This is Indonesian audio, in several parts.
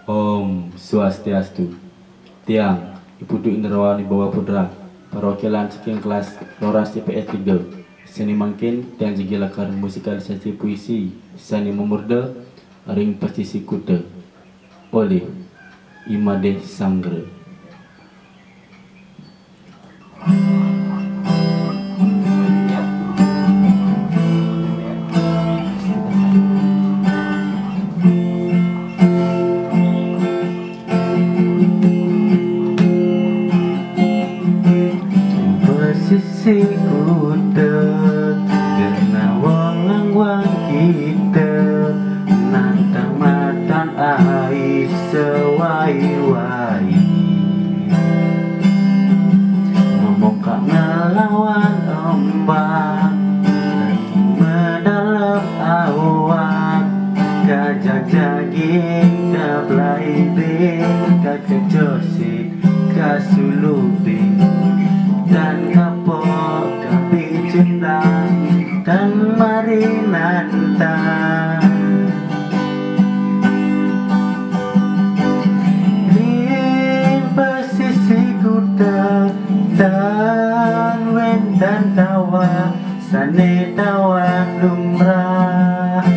Om Swastiastu. Tiang Ibu Dwi Indrawani Bawa Pudra, perwakilan sekian kelas Loras CPS 3. Seni mangkin dan jigilakar musikalisasi puisi Sani Memurda Ring Pastisi Kuta oleh Imade Sanggra. Sisi kuda kena wang kita nantang matan ai sewai-wai memuka ngelawan ombak medalam awan gajah jaging kablai bing kakejosi kasulubi dan kapok kapi cendang dan mari nantang di pesisi kuda dan wen dan tawa sane tawa lumrah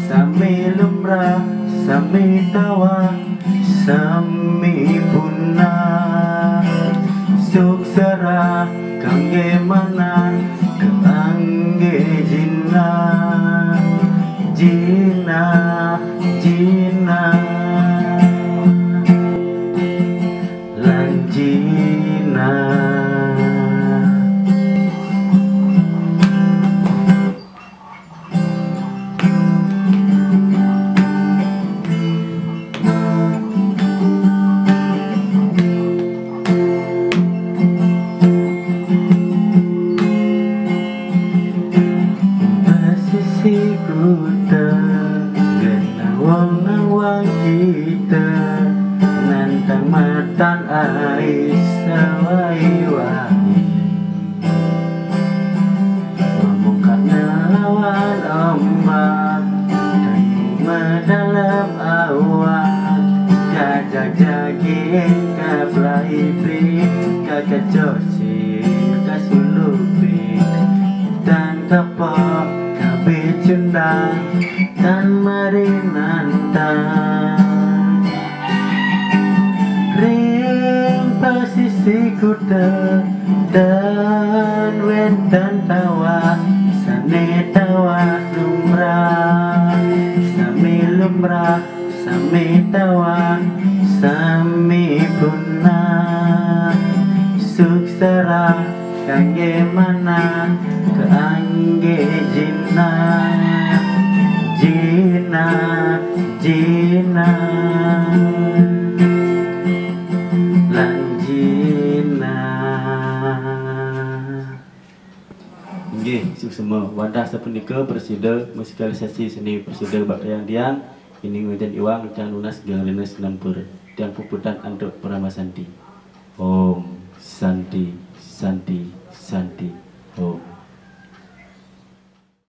sami lumrah sami tawa sami punah suksera kangge mana kangge jina jina jina lan jina. Kuta kena wang kita nantang matan ai sawai-wai memuka ngelawan ombak dan medalam awan gajah jaging kablai bing kakejosi kasulubi dan kapok cendang dan mari nantang ring pesisi kuda dan wen dan tawa sane tawa lumrah sami lumrah sami tawa sami punah suksera kangge mana keangge jina jina jina lan jina. Nggih, semua wadah sapunika persida musikalisasi seni persida bakayang diang ini ngeden iwang dan lunas gangrenes nampur dan puputan anduk Pramasanti. Om Santi Santi Santi Om.